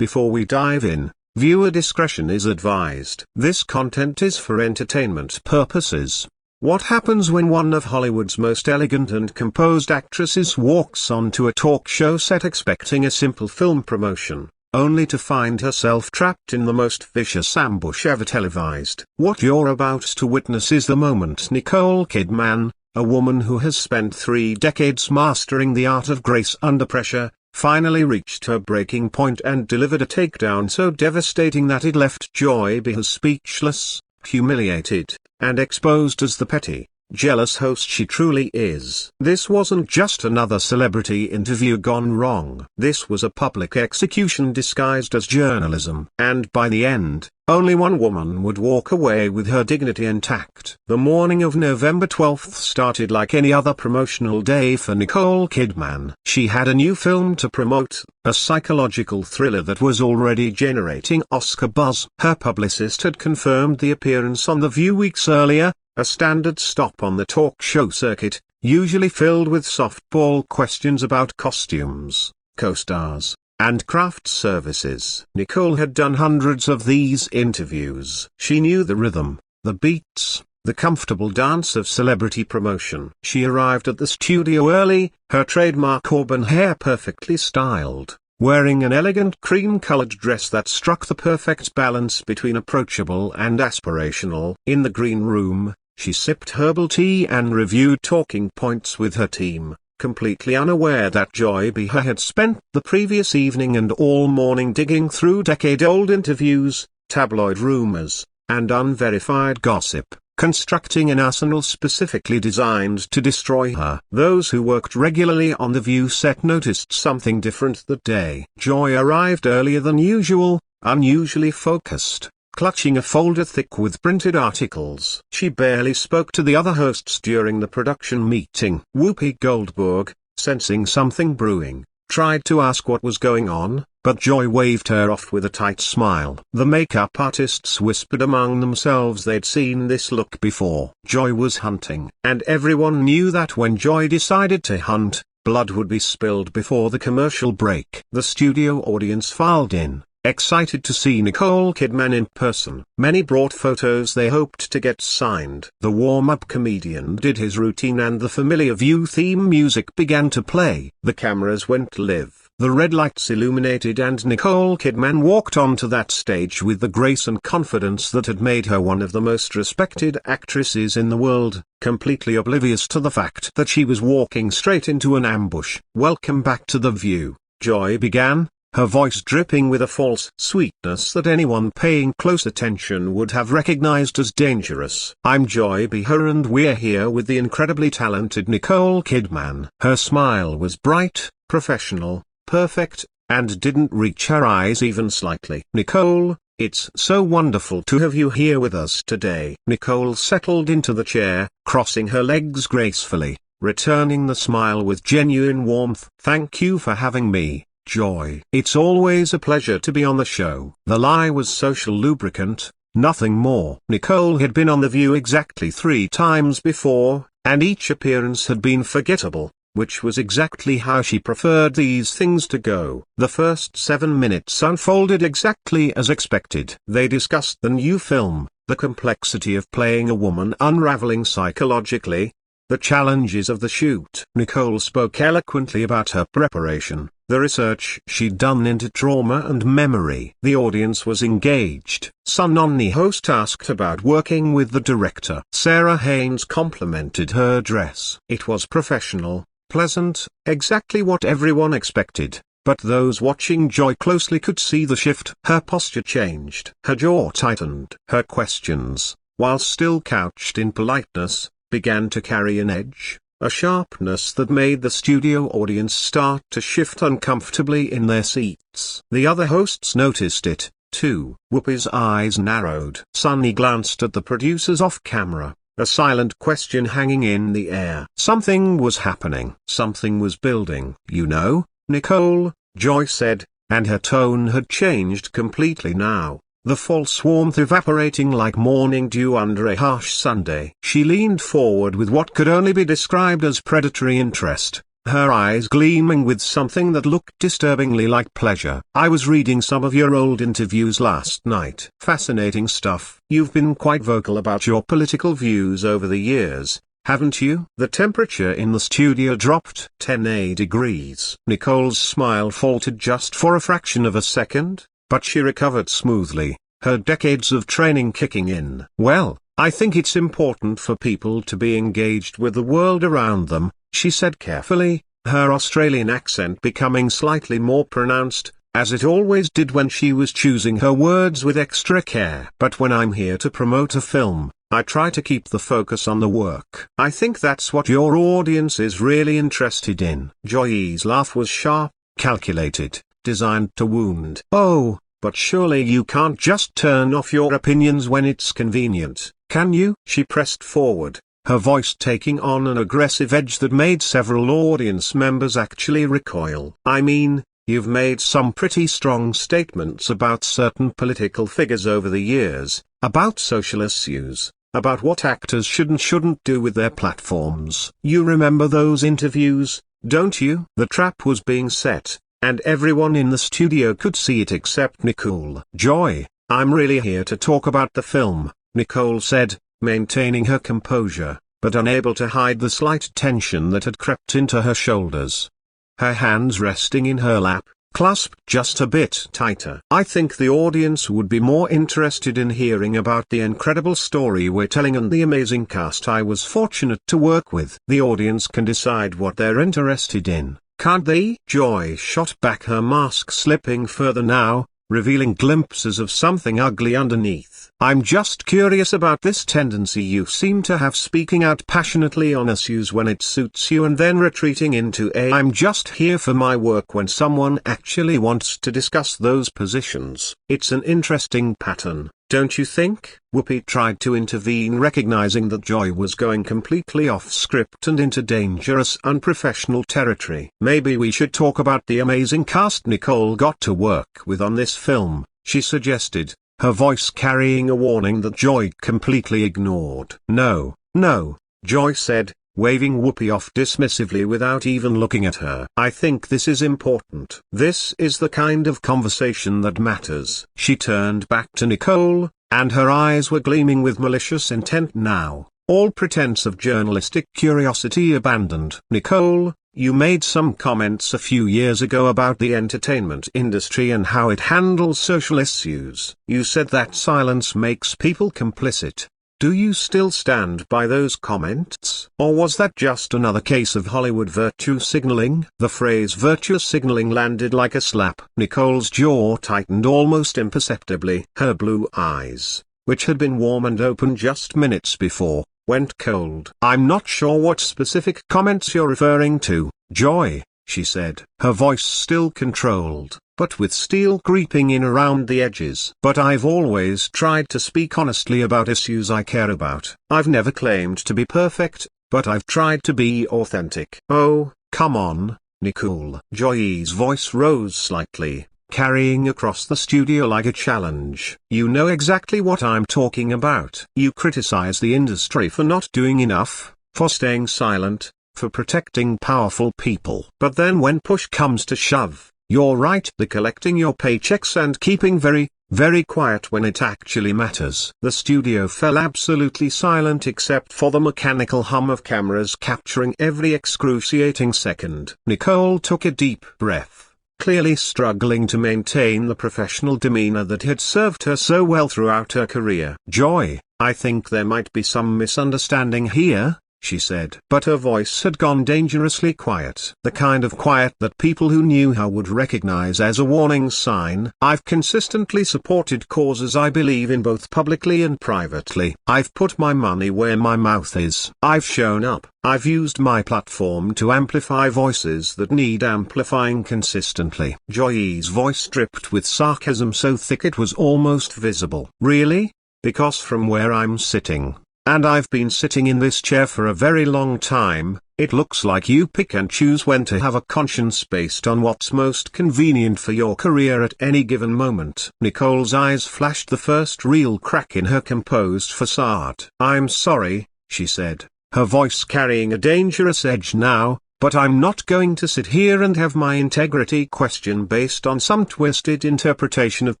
Before we dive in, viewer discretion is advised. This content is for entertainment purposes. What happens when one of Hollywood's most elegant and composed actresses walks onto a talk show set expecting a simple film promotion, only to find herself trapped in the most vicious ambush ever televised? What you're about to witness is the moment Nicole Kidman, a woman who has spent 3 decades mastering the art of grace under pressure, finally reached her breaking point and delivered a takedown so devastating that it left Joy Behar speechless, humiliated, and exposed as the petty, jealous host she truly is. This wasn't just another celebrity interview gone wrong. This was a public execution disguised as journalism. And by the end, only one woman would walk away with her dignity intact. The morning of November 12th started like any other promotional day for Nicole Kidman. She had a new film to promote, a psychological thriller that was already generating Oscar buzz. Her publicist had confirmed the appearance on The View weeks earlier, a standard stop on the talk show circuit, usually filled with softball questions about costumes, co-stars, and craft services. Nicole had done hundreds of these interviews. She knew the rhythm, the beats, the comfortable dance of celebrity promotion. She arrived at the studio early, her trademark auburn hair perfectly styled, wearing an elegant cream-colored dress that struck the perfect balance between approachable and aspirational. In the green room, she sipped herbal tea and reviewed talking points with her team, completely unaware that Joy Behar had spent the previous evening and all morning digging through decade-old interviews, tabloid rumors, and unverified gossip, constructing an arsenal specifically designed to destroy her. Those who worked regularly on The View set noticed something different that day. Joy arrived earlier than usual, unusually focused, clutching a folder thick with printed articles. She barely spoke to the other hosts during the production meeting. Whoopi Goldberg, sensing something brewing, tried to ask what was going on, but Joy waved her off with a tight smile. The makeup artists whispered among themselves they'd seen this look before. Joy was hunting, and everyone knew that when Joy decided to hunt, blood would be spilled before the commercial break. The studio audience filed in, excited to see Nicole Kidman in person. Many brought photos they hoped to get signed. The warm-up comedian did his routine and the familiar View theme music began to play. The cameras went live, the red lights illuminated, and Nicole Kidman walked onto that stage with the grace and confidence that had made her one of the most respected actresses in the world, completely oblivious to the fact that she was walking straight into an ambush. "Welcome back to The View," Joy began, her voice dripping with a false sweetness that anyone paying close attention would have recognized as dangerous. "I'm Joy Behar and we're here with the incredibly talented Nicole Kidman." Her smile was bright, professional, perfect, and didn't reach her eyes even slightly. "Nicole, it's so wonderful to have you here with us today." Nicole settled into the chair, crossing her legs gracefully, returning the smile with genuine warmth. "Thank you for having me, Joy. It's always a pleasure to be on the show." The lie was social lubricant, nothing more. Nicole had been on The View exactly 3 times before, and each appearance had been forgettable, which was exactly how she preferred these things to go. The first 7 minutes unfolded exactly as expected. They discussed the new film, the complexity of playing a woman unraveling psychologically, the challenges of the shoot. Nicole spoke eloquently about her preparation, the research she'd done into trauma and memory. The audience was engaged. Sunonni host asked about working with the director. Sarah Haynes complimented her dress. It was professional, pleasant, exactly what everyone expected. But those watching Joy closely could see the shift. Her posture changed. Her jaw tightened. Her questions, while still couched in politeness, began to carry an edge, a sharpness that made the studio audience start to shift uncomfortably in their seats. The other hosts noticed it, too. Whoopi's eyes narrowed. Sunny glanced at the producers off camera, a silent question hanging in the air. Something was happening. Something was building. "You know, Nicole," Joy said, and her tone had changed completely now, the false warmth evaporating like morning dew under a harsh Sunday. She leaned forward with what could only be described as predatory interest, her eyes gleaming with something that looked disturbingly like pleasure. "I was reading some of your old interviews last night. Fascinating stuff. You've been quite vocal about your political views over the years, haven't you?" The temperature in the studio dropped 10 degrees. Nicole's smile faltered just for a fraction of a second, but she recovered smoothly, her decades of training kicking in. "Well, I think it's important for people to be engaged with the world around them," she said carefully, her Australian accent becoming slightly more pronounced, as it always did when she was choosing her words with extra care. "But when I'm here to promote a film, I try to keep the focus on the work. I think that's what your audience is really interested in." Joy's laugh was sharp, calculated, designed to wound. "Oh, but surely you can't just turn off your opinions when it's convenient, can you?" She pressed forward, her voice taking on an aggressive edge that made several audience members actually recoil. "I mean, you've made some pretty strong statements about certain political figures over the years, about social issues, about what actors should and shouldn't do with their platforms. You remember those interviews, don't you?" The trap was being set, and everyone in the studio could see it except Nicole. "Joy, I'm really here to talk about the film," Nicole said, maintaining her composure, but unable to hide the slight tension that had crept into her shoulders. Her hands resting in her lap, clasped just a bit tighter. "I think the audience would be more interested in hearing about the incredible story we're telling and the amazing cast I was fortunate to work with." "The audience can decide what they're interested in, can't they?" Joy shot back, her mask slipping further now, revealing glimpses of something ugly underneath. "I'm just curious about this tendency you seem to have, speaking out passionately on issues when it suits you and then retreating into a 'I'm just here for my work' when someone actually wants to discuss those positions. It's an interesting pattern, don't you think?" Whoopi tried to intervene, recognizing that Joy was going completely off script and into dangerous unprofessional territory. "Maybe we should talk about the amazing cast Nicole got to work with on this film," she suggested, her voice carrying a warning that Joy completely ignored. "No, no," Joy said, waving Whoopi off dismissively without even looking at her. "I think this is important. This is the kind of conversation that matters." She turned back to Nicole, and her eyes were gleaming with malicious intent now, all pretense of journalistic curiosity abandoned. "Nicole, you made some comments a few years ago about the entertainment industry and how it handles social issues. You said that silence makes people complicit. Do you still stand by those comments? Or was that just another case of Hollywood virtue signaling?" The phrase virtue signaling landed like a slap. Nicole's jaw tightened almost imperceptibly. Her blue eyes, which had been warm and open just minutes before, went cold. "I'm not sure what specific comments you're referring to, Joy," she said, her voice still controlled, but with steel creeping in around the edges. "But I've always tried to speak honestly about issues I care about. I've never claimed to be perfect, but I've tried to be authentic." "Oh, come on, Nicole." Joy's voice rose slightly, carrying across the studio like a challenge. "You know exactly what I'm talking about. You criticize the industry for not doing enough, for staying silent, for protecting powerful people. But then when push comes to shove, you're right. The collecting your paychecks and keeping very, very quiet when it actually matters." The studio fell absolutely silent except for the mechanical hum of cameras capturing every excruciating second. Nicole took a deep breath, clearly struggling to maintain the professional demeanor that had served her so well throughout her career. "Joy, I think there might be some misunderstanding here," she said. But her voice had gone dangerously quiet. The kind of quiet that people who knew her would recognize as a warning sign. "I've consistently supported causes I believe in both publicly and privately. I've put my money where my mouth is. I've shown up. I've used my platform to amplify voices that need amplifying consistently." Joy's voice dripped with sarcasm so thick it was almost visible. "Really? Because from where I'm sitting, and I've been sitting in this chair for a very long time, it looks like you pick and choose when to have a conscience based on what's most convenient for your career at any given moment." Nicole's eyes flashed the first real crack in her composed facade. "I'm sorry," she said, her voice carrying a dangerous edge now, but I'm not going to sit here and have my integrity questioned based on some twisted interpretation of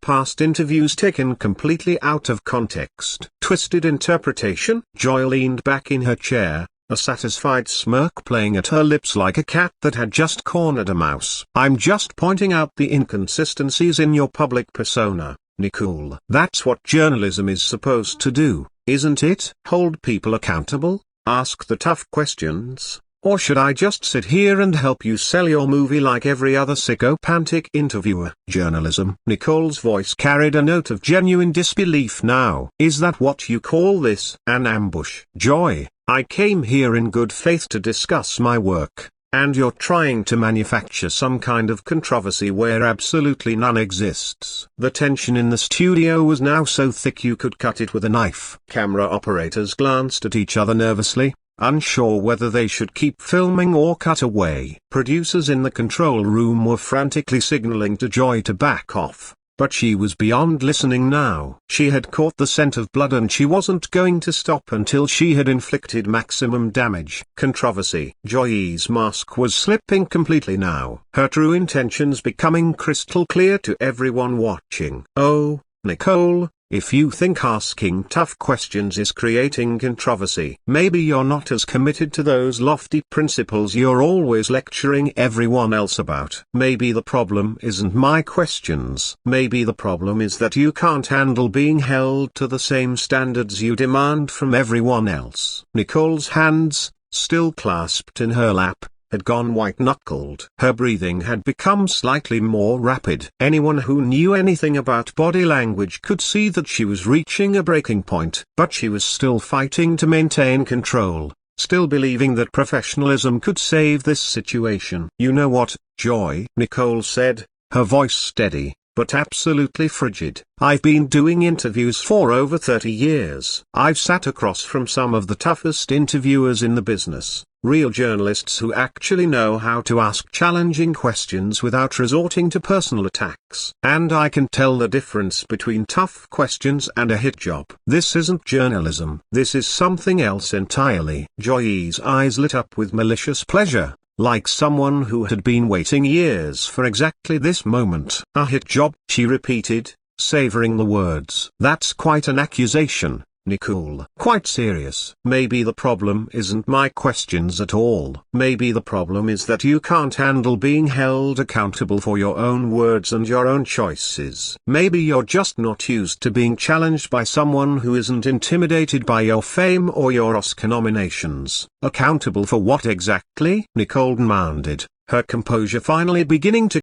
past interviews taken completely out of context. Twisted interpretation? Joy leaned back in her chair, a satisfied smirk playing at her lips like a cat that had just cornered a mouse. I'm just pointing out the inconsistencies in your public persona, Nicole. That's what journalism is supposed to do, isn't it? Hold people accountable, ask the tough questions. Or should I just sit here and help you sell your movie like every other psychopathic interviewer? Journalism. Nicole's voice carried a note of genuine disbelief now. Is that what you call this? An ambush? Joy, I came here in good faith to discuss my work, and you're trying to manufacture some kind of controversy where absolutely none exists. The tension in the studio was now so thick you could cut it with a knife. Camera operators glanced at each other nervously, unsure whether they should keep filming or cut away. Producers in the control room were frantically signaling to Joy to back off, but she was beyond listening now. She had caught the scent of blood and she wasn't going to stop until she had inflicted maximum damage. Controversy. Joy's mask was slipping completely now, her true intentions becoming crystal clear to everyone watching. Oh, Nicole, if you think asking tough questions is creating controversy, maybe you're not as committed to those lofty principles you're always lecturing everyone else about. Maybe the problem isn't my questions. Maybe the problem is that you can't handle being held to the same standards you demand from everyone else. Nicole's hands, still clasped in her lap, had gone white-knuckled. Her breathing had become slightly more rapid. Anyone who knew anything about body language could see that she was reaching a breaking point. But she was still fighting to maintain control, still believing that professionalism could save this situation. You know what, Joy? Nicole said, her voice steady, but absolutely frigid. I've been doing interviews for over 30 years. I've sat across from some of the toughest interviewers in the business. Real journalists who actually know how to ask challenging questions without resorting to personal attacks. And I can tell the difference between tough questions and a hit job. This isn't journalism. This is something else entirely. Joy's eyes lit up with malicious pleasure, like someone who had been waiting years for exactly this moment. A hit job, she repeated, savoring the words. That's quite an accusation, Nicole. Quite serious. Maybe the problem isn't my questions at all. Maybe the problem is that you can't handle being held accountable for your own words and your own choices. Maybe you're just not used to being challenged by someone who isn't intimidated by your fame or your Oscar nominations. Accountable for what exactly? Nicole demanded, her composure finally beginning to